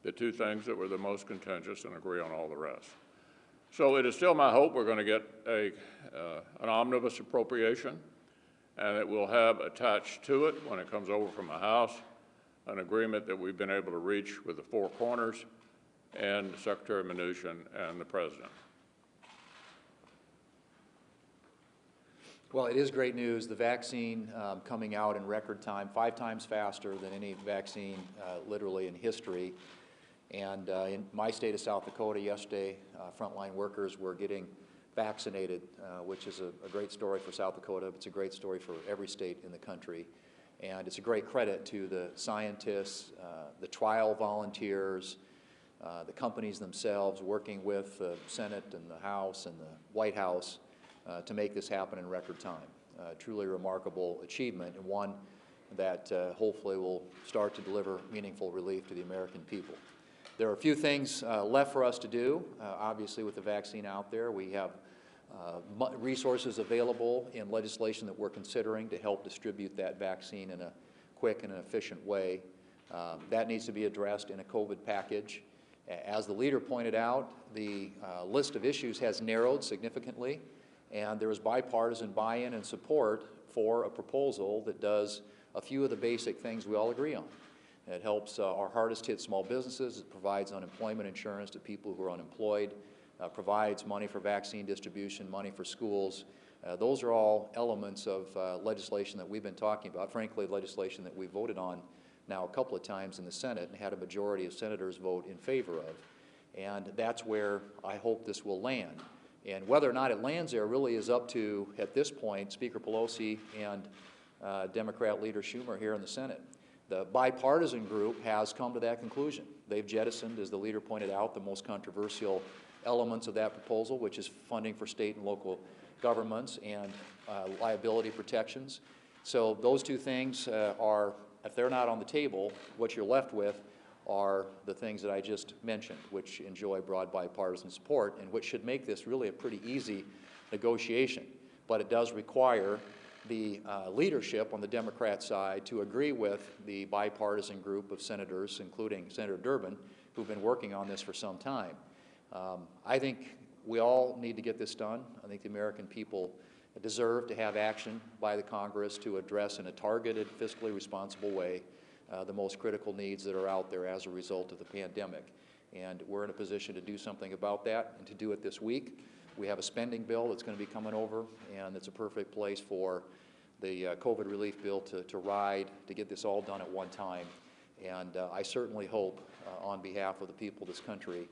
the two things that were the most contentious and agree on all the rest. So it is still my hope we're going to get an omnibus appropriation, and it will have attached to it, when it comes over from the House, an agreement that we've been able to reach with the four corners and Secretary Mnuchin and the President. Well, it is great news. The vaccine coming out in record time, 5 times faster than any vaccine literally in history. And in my state of South Dakota yesterday, frontline workers were getting vaccinated, which is a great story for South Dakota. It's a great story for every state in the country. And it's a great credit to the scientists, the trial volunteers, the companies themselves working with the Senate and the House and the White House to make this happen in record time. Truly remarkable achievement, and one that hopefully will start to deliver meaningful relief to the American people. There are a few things left for us to do. Obviously, with the vaccine out there, we have resources available in legislation that we're considering to help distribute that vaccine in a quick and an efficient way. That needs to be addressed in a COVID package. As the leader pointed out, the list of issues has narrowed significantly, and there is bipartisan buy-in and support for a proposal that does a few of the basic things we all agree on. It helps our hardest hit small businesses. It provides unemployment insurance to people who are unemployed, provides money for vaccine distribution, money for schools. Those are all elements of legislation that we've been talking about, frankly, legislation that we voted on now a couple of times in the Senate and had a majority of senators vote in favor of. And that's where I hope this will land. And whether or not it lands there really is up to, at this point, Speaker Pelosi and Democrat Leader Schumer here in the Senate. The bipartisan group has come to that conclusion. They've jettisoned, as the leader pointed out, the most controversial elements of that proposal, which is funding for state and local governments and liability protections. So those two things are, if they're not on the table, what you're left with are the things that I just mentioned, which enjoy broad bipartisan support and which should make this really a pretty easy negotiation. But it does require the leadership on the Democrat side to agree with the bipartisan group of senators, including Senator Durbin, who've been working on this for some time. I think we all need to get this done. I think the American people deserve to have action by the Congress to address in a targeted, fiscally responsible way the most critical needs that are out there as a result of the pandemic. And we're in a position to do something about that and to do it this week. We have a spending bill that's going to be coming over, and it's a perfect place for the COVID relief bill to ride, to get this all done at one time. And I certainly hope, on behalf of the people of this country,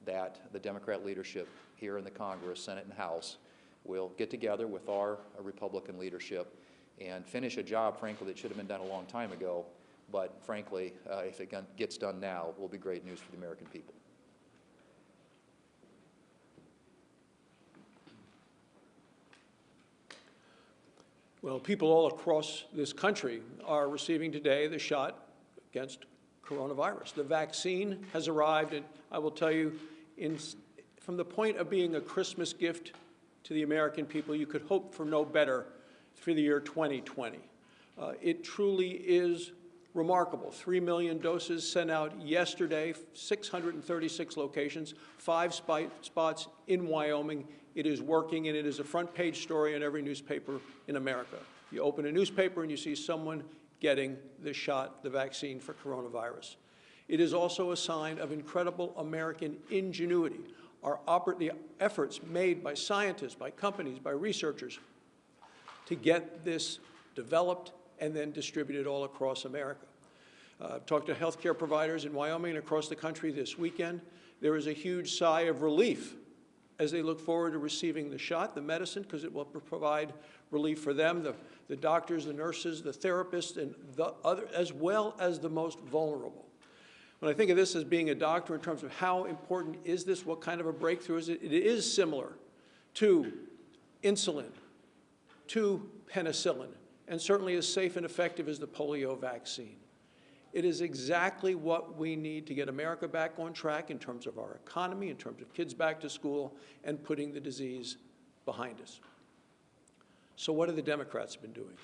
that the Democrat leadership here in the Congress, Senate, and House will get together with our Republican leadership and finish a job, frankly, that should have been done a long time ago. But frankly, if it gets done now, it will be great news for the American people. Well, people all across this country are receiving today the shot against coronavirus. The vaccine has arrived, and I will tell you, from the point of being a Christmas gift to the American people, you could hope for no better for the year 2020. It truly is remarkable. 3 million doses sent out yesterday, 636 locations, 5 spots in Wyoming. It is working, and it is a front-page story in every newspaper in America. You open a newspaper and you see someone getting the shot, the vaccine for coronavirus. It is also a sign of incredible American ingenuity. The efforts made by scientists, by companies, by researchers to get this developed and then distributed all across America. I've talked to healthcare providers in Wyoming and across the country this weekend. There is a huge sigh of relief as they look forward to receiving the shot, the medicine, because it will provide relief for them, the doctors, the nurses, the therapists, and the other, as well as the most vulnerable. When I think of this as being a doctor in terms of how important is this, what kind of a breakthrough is it, it is similar to insulin, to penicillin, and certainly as safe and effective as the polio vaccine. It is exactly what we need to get America back on track in terms of our economy, in terms of kids back to school, and putting the disease behind us. So what have the Democrats been doing?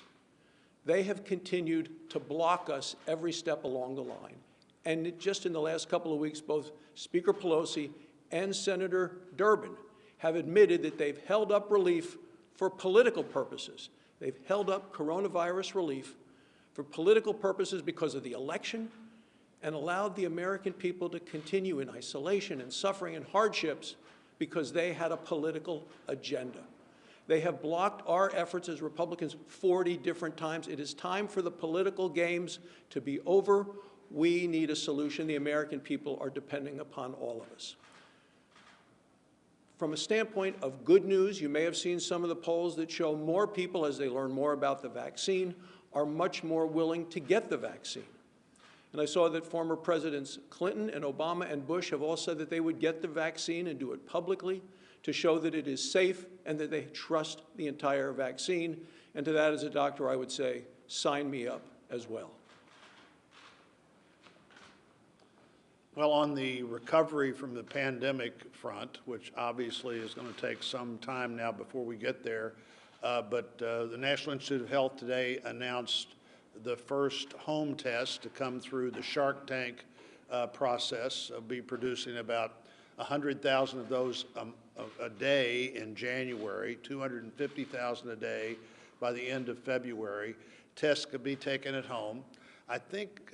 They have continued to block us every step along the line. And just in the last couple of weeks, both Speaker Pelosi and Senator Durbin have admitted that they've held up relief for political purposes. They've held up coronavirus relief for political purposes because of the election and allowed the American people to continue in isolation and suffering and hardships because they had a political agenda. They have blocked our efforts as Republicans 40 different times. It is time for the political games to be over. We need a solution. The American people are depending upon all of us. From a standpoint of good news, you may have seen some of the polls that show more people, as they learn more about the vaccine, are much more willing to get the vaccine. And I saw that former Presidents Clinton and Obama and Bush have all said that they would get the vaccine and do it publicly to show that it is safe and that they trust the entire vaccine. And to that, as a doctor, I would say, sign me up as well. Well, on the recovery from the pandemic front, which obviously is going to take some time now before we get there, but the National Institute of Health today announced the first home test to come through the Shark Tank process. They'll be producing about 100,000 of those a day in January, 250,000 a day by the end of February. Tests could be taken at home. I think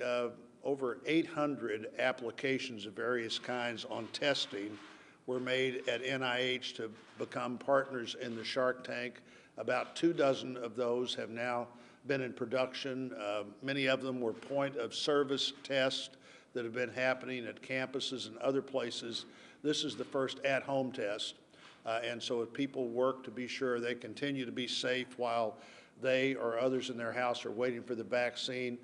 over 800 applications of various kinds on testing were made at NIH to become partners in the Shark Tank. About 24 of those have now been in production. Many of them were point-of-service tests that have been happening at campuses and other places. This is the first at-home test. And so if people work to be sure they continue to be safe while they or others in their house are waiting for the vaccine,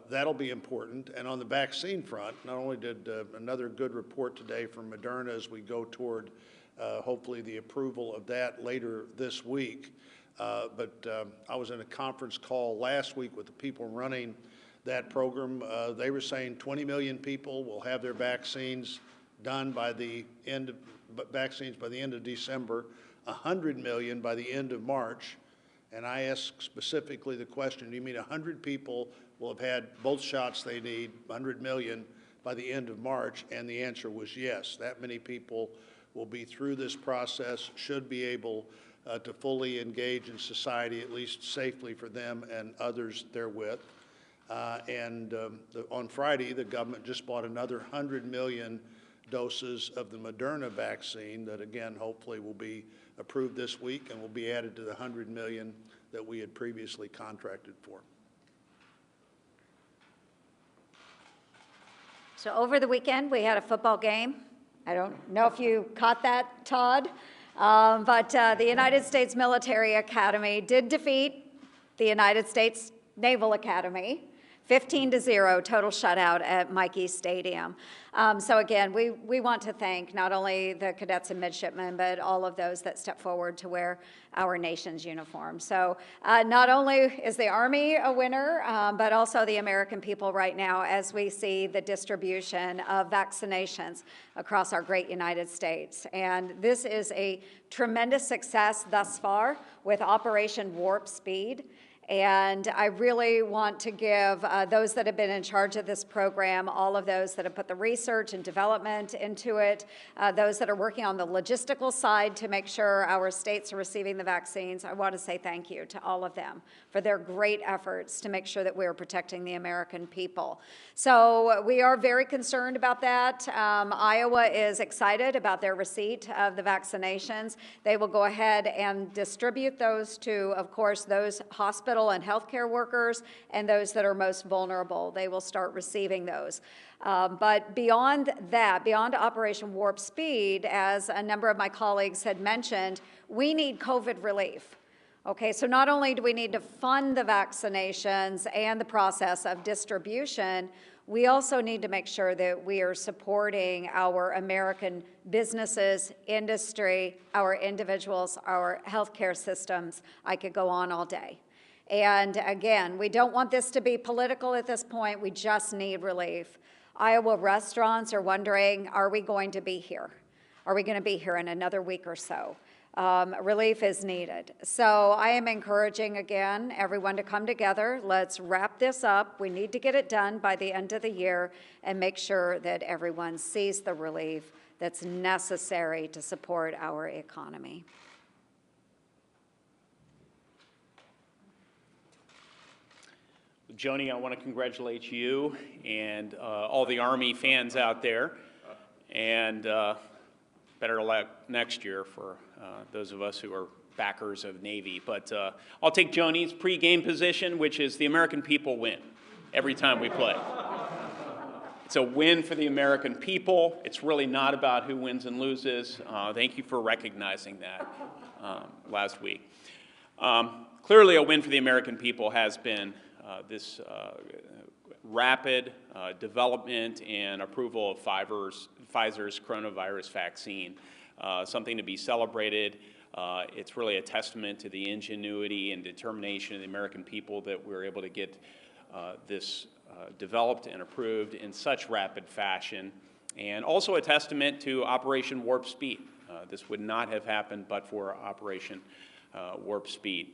that'll be important. And on the vaccine front, not only did another good report today from Moderna as we go toward hopefully the approval of that later this week, but I was in a conference call last week with the people running that program. They were saying 20 million people will have their vaccines done by the end of December, 100 million by the end of March. And I asked specifically the question, do you mean 100 people will have had both shots they need, 100 million, by the end of March? And the answer was yes. That many people will be through this process, should be able to fully engage in society, at least safely for them and others therewith. On Friday, the government just bought another 100 million doses of the Moderna vaccine that, again, hopefully will be approved this week and will be added to the 100 million that we had previously contracted for. So over the weekend, we had a football game. I don't know if you caught that, Todd, but the United States Military Academy did defeat the United States Naval Academy, 15-0, total shutout at Mikey Stadium. So again, we want to thank not only the cadets and midshipmen, but all of those that step forward to wear our nation's uniform. So not only is the Army a winner, but also the American people right now as we see the distribution of vaccinations across our great United States. And this is a tremendous success thus far with Operation Warp Speed. And I really want to give those that have been in charge of this program, all of those that have put the research and development into it, those that are working on the logistical side to make sure our states are receiving the vaccines, I want to say thank you to all of them for their great efforts to make sure that we are protecting the American people. So we are very concerned about that. Iowa is excited about their receipt of the vaccinations. They will go ahead and distribute those to, of course, those hospitals and healthcare workers and those that are most vulnerable. They will start receiving those. But beyond that, beyond Operation Warp Speed, as a number of my colleagues had mentioned, we need COVID relief. Okay, so not only do we need to fund the vaccinations and the process of distribution, we also need to make sure that we are supporting our American businesses, industry, our individuals, our healthcare systems. I could go on all day. And again, we don't want this to be political at this point. We just need relief. Iowa restaurants are wondering, are we going to be here? Are we going to be here in another week or so? relief is needed. So I am encouraging, again, everyone to come together. Let's wrap this up. We need to get it done by the end of the year and make sure that everyone sees the relief that's necessary to support our economy. Joni, I want to congratulate you and all the Army fans out there, and better luck next year for those of us who are backers of Navy. But I'll take Joni's pregame position, which is the American people win every time we play. It's a win for the American people. It's really not about who wins and loses. Thank you for recognizing that last week. Clearly, a win for the American people has been this rapid development and approval of Pfizer's coronavirus vaccine, something to be celebrated. It's really a testament to the ingenuity and determination of the American people that we're able to get this developed and approved in such rapid fashion, and also a testament to Operation Warp Speed. This would not have happened but for Operation Warp Speed.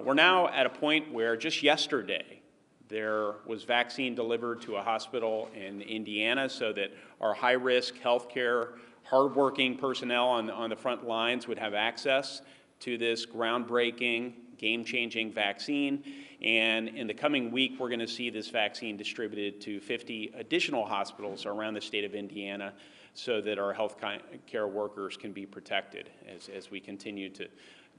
We're now at a point where just yesterday there was vaccine delivered to a hospital in Indiana so that our high-risk healthcare, hardworking personnel on the front lines would have access to this groundbreaking, game-changing vaccine. And in the coming week, we're going to see this vaccine distributed to 50 additional hospitals around the state of Indiana so that our health care workers can be protected as we continue to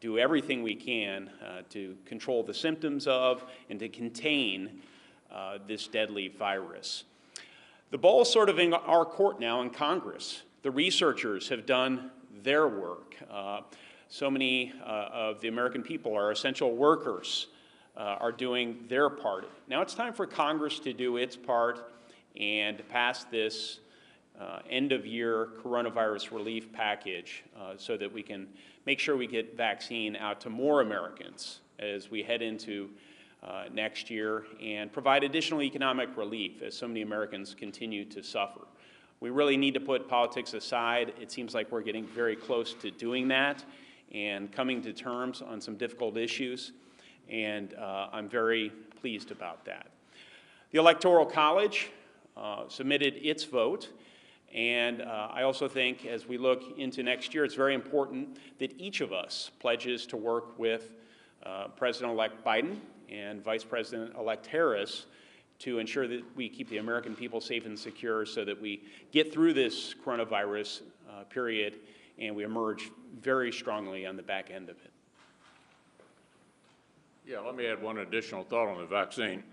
do everything we can to control the symptoms of and to contain this deadly virus. The ball is sort of in our court now in Congress. The researchers have done their work. So many of the American people, our essential workers, are doing their part. Now it's time for Congress to do its part and pass this end-of-year coronavirus relief package so that we can make sure we get vaccine out to more Americans as we head into next year and provide additional economic relief as so many Americans continue to suffer. We really need to put politics aside. It seems like we're getting very close to doing that and coming to terms on some difficult issues, and I'm very pleased about that. The Electoral College submitted its vote. And I also think as we look into next year, it's very important that each of us pledges to work with President-elect Biden and Vice President-elect Harris to ensure that we keep the American people safe and secure so that we get through this coronavirus period and we emerge very strongly on the back end of it. Yeah, let me add one additional thought on the vaccine.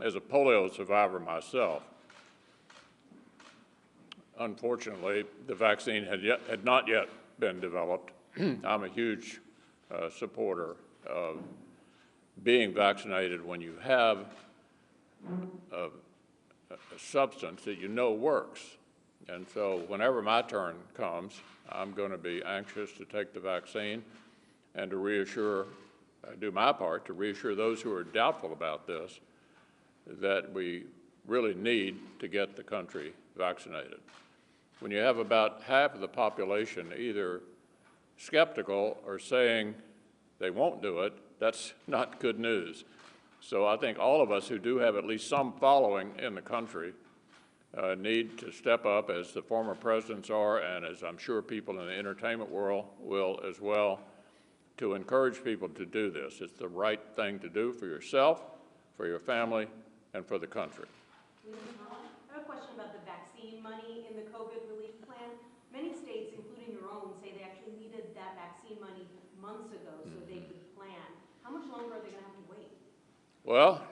As a polio survivor myself, unfortunately, the vaccine had not yet been developed. I'm a huge supporter of being vaccinated when you have a substance that you know works. And so whenever my turn comes, I'm going to be anxious to take the vaccine and to reassure, do my part to reassure those who are doubtful about this that we really need to get the country vaccinated. When you have about half of the population either skeptical or saying they won't do it, that's not good news. So I think all of us who do have at least some following in the country need to step up, as the former presidents are, and as I'm sure people in the entertainment world will as well, to encourage people to do this. It's the right thing to do for yourself, for your family, and for the country. I have a question about the vaccine money in the COVID relief plan. Many states, including your own, say they actually needed that vaccine money months ago so they could plan. How much longer are they going to have to wait? Well,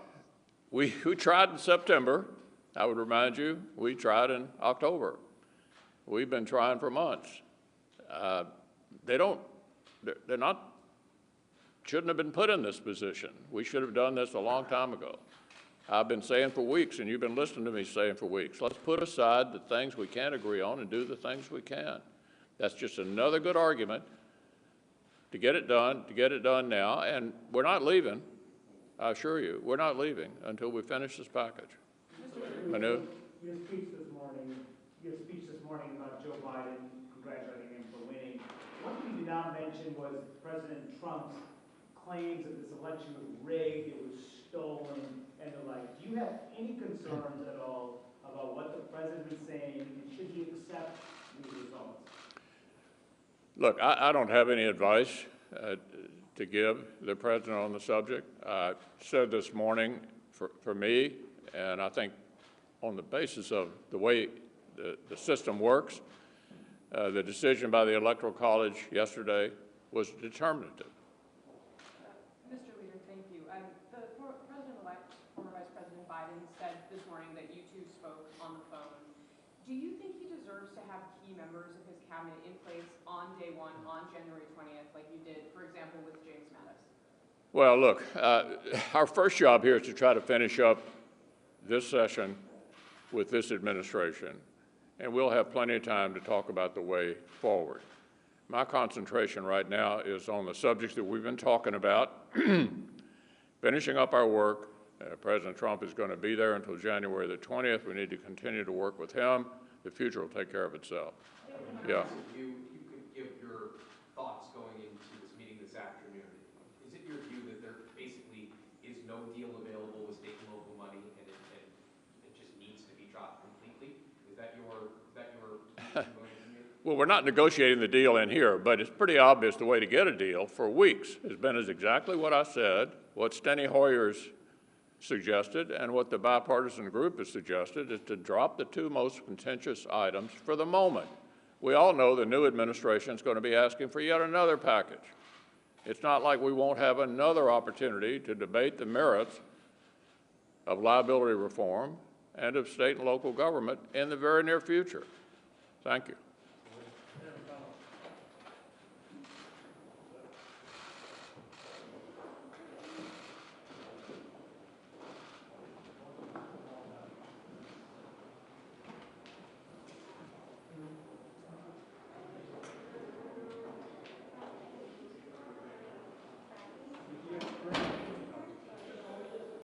we tried in September. I would remind you, we tried in October. We've been trying for months. They're not, shouldn't have been put in this position. We should have done this a long time ago. I've been saying for weeks, and you've been listening to me saying for weeks, let's put aside the things we can't agree on and do the things we can. That's just another good argument to get it done now, and we're not leaving. I assure you, we're not leaving until we finish this package. Manu? In your speech this morning, your speech this morning about Joe Biden, congratulating him for winning. One thing you did not mention was President Trump's claims that this election was rigged, it was stolen, and the like. Do you have any concerns at all about what the president is saying, and should he accept these results? Look, I don't have any advice to give the president on the subject. I said this morning, for me, and I think on the basis of the way the system works, the decision by the Electoral College yesterday was determinative. Mr. Leader, thank you. The President-elect, former Vice President Biden, said this morning that you two spoke on the phone. Do you think he deserves to have key members of his cabinet in place on day one, on January 20th, like you did, for example, with James Mattis? Well, look, our first job here is to try to finish up this session with this administration, and we'll have plenty of time to talk about the way forward. My concentration right now is on the subjects that we've been talking about, finishing up our work. President Trump is going to be there until January the 20th. We need to continue to work with him. The future will take care of itself. Yeah. You could give your thoughts going into this meeting this afternoon. Is it your view that there basically is no deal available with state and local money, and it just needs to be dropped completely? Is that your position going into the meeting? Well, we're not negotiating the deal in here, but it's pretty obvious the way to get a deal for weeks has been exactly what I said, what Steny Hoyer's suggested, and what the bipartisan group has suggested, is to drop the two most contentious items for the moment. We all know the new administration is going to be asking for yet another package. It's not like we won't have another opportunity to debate the merits of liability reform and of state and local government in the very near future. Thank you.